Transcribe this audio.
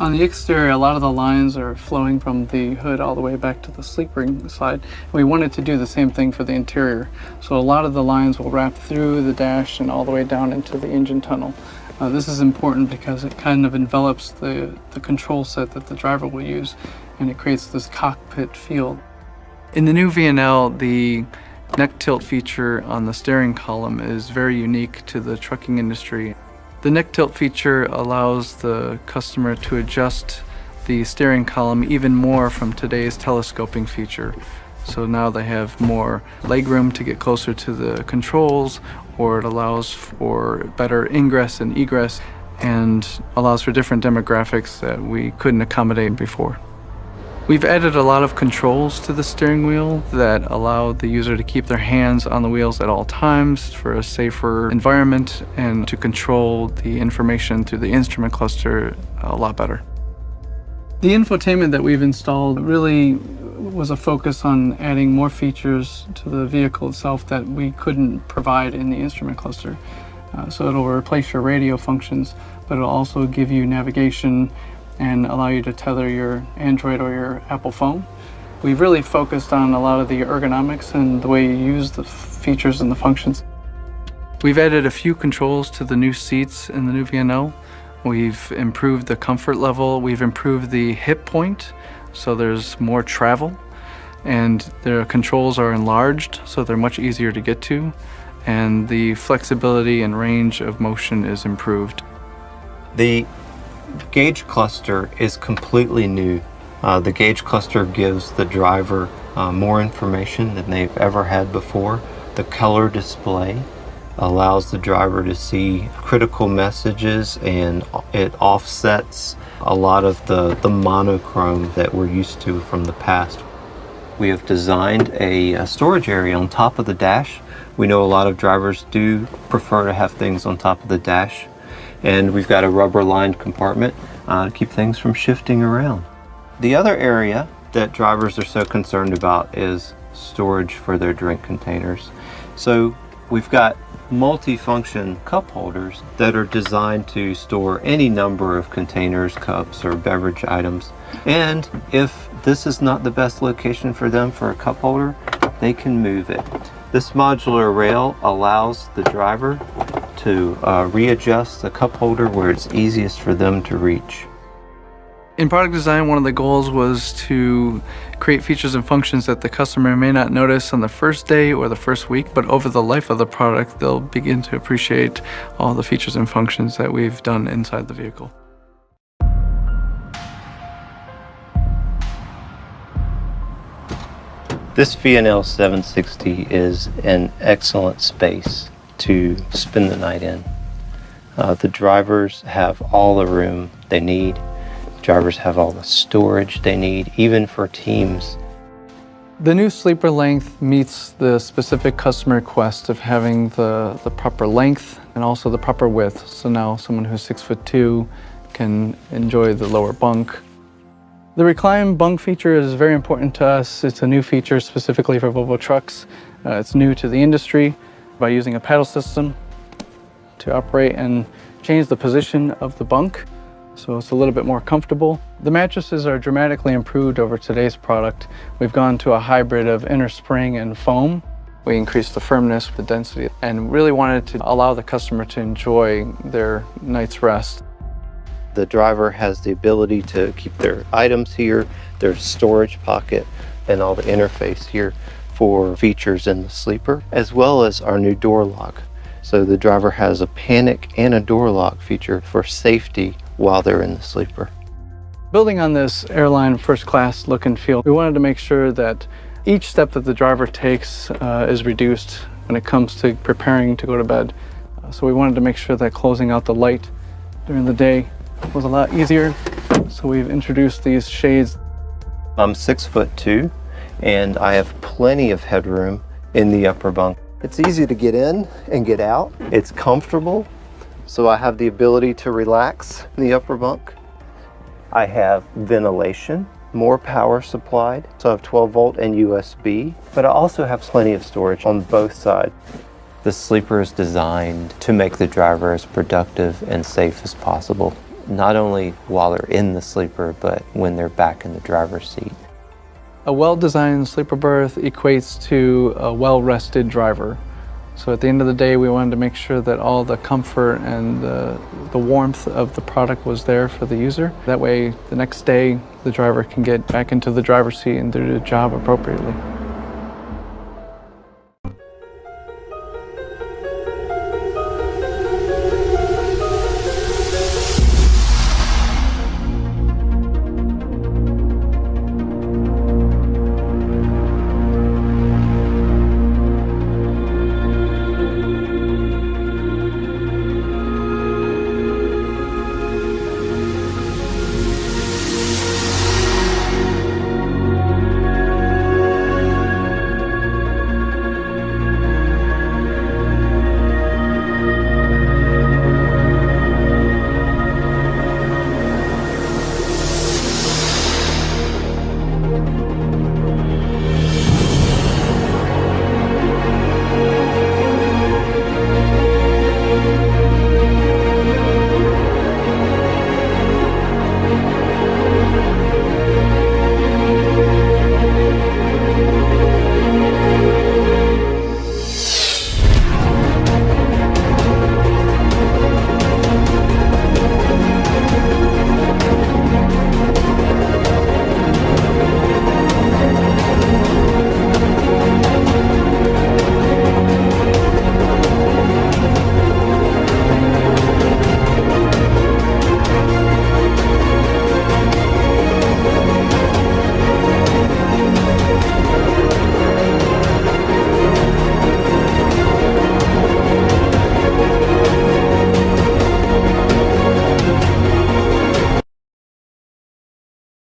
On the exterior, a lot of the lines are flowing from the hood all the way back to the sleeping side. We wanted to do the same thing for the interior. So a lot of the lines will wrap through the dash and all the way down into the engine tunnel. This is important because it kind of envelops the control set that the driver will use, and it creates this cockpit feel. In the new VNL, the neck tilt feature on the steering column is very unique to the trucking industry. The neck tilt feature allows the customer to adjust the steering column even more from today's telescoping feature. So now they have more legroom to get closer to the controls, or it allows for better ingress and egress and allows for different demographics that we couldn't accommodate before. We've added a lot of controls to the steering wheel that allow the user to keep their hands on the wheels at all times for a safer environment and to control the information through the instrument cluster a lot better. The infotainment that we've installed really was a focus on adding more features to the vehicle itself that we couldn't provide in the instrument cluster. So it'll replace your radio functions, but it'll also give you navigation and allow you to tether your Android or your Apple phone. We've really focused on a lot of the ergonomics and the way you use the features and the functions. We've added a few controls to the new seats in the new VNL. We've improved the comfort level. We've improved the hip point, so there's more travel. And the controls are enlarged, so they're much easier to get to. And the flexibility and range of motion is improved. The gauge cluster is completely new. The gauge cluster gives the driver more information than they've ever had before. The color display allows the driver to see critical messages, and it offsets a lot of the monochrome that we're used to from the past. We have designed a storage area on top of the dash. We know a lot of drivers do prefer to have things on top of the dash. And we've got a rubber-lined compartment to keep things from shifting around. The other area that drivers are so concerned about is storage for their drink containers. So we've got multi-function cup holders that are designed to store any number of containers, cups, or beverage items. And if this is not the best location for them for a cup holder, they can move it. This modular rail allows the driver to readjust the cup holder where it's easiest for them to reach. In product design, one of the goals was to create features and functions that the customer may not notice on the first day or the first week, but over the life of the product, they'll begin to appreciate all the features and functions that we've done inside the vehicle. This VNL 760 is an excellent space to spend the night in. The drivers have all the room they need. Drivers have all the storage they need, even for teams. The new sleeper length meets the specific customer request of having the proper length and also the proper width. So now someone who's 6'2" can enjoy the lower bunk. The recline bunk feature is very important to us. It's a new feature specifically for Volvo trucks. It's new to the industry. By using a paddle system to operate and change the position of the bunk, so it's a little bit more comfortable. The mattresses are dramatically improved over today's product. We've gone to a hybrid of inner spring and foam. We increased the firmness, the density, and really wanted to allow the customer to enjoy their night's rest. The driver has the ability to keep their items here, their storage pocket, and all the interface here for features in the sleeper, as well as our new door lock. So the driver has a panic and a door lock feature for safety while they're in the sleeper. Building on this airline first class look and feel, we wanted to make sure that each step that the driver takes is reduced when it comes to preparing to go to bed. So we wanted to make sure that closing out the light during the day was a lot easier. So we've introduced these shades. I'm 6'2", and I have plenty of headroom in the upper bunk. It's easy to get in and get out. It's comfortable, so I have the ability to relax in the upper bunk. I have ventilation, more power supplied, so I have 12 volt and USB, but I also have plenty of storage on both sides. The sleeper is designed to make the driver as productive and safe as possible. not only while they're in the sleeper, but when they're back in the driver's seat. A well-designed sleeper berth equates to a well-rested driver. So at the end of the day, we wanted to make sure that all the comfort and the warmth of the product was there for the user. That way, the next day, the driver can get back into the driver's seat and do the job appropriately.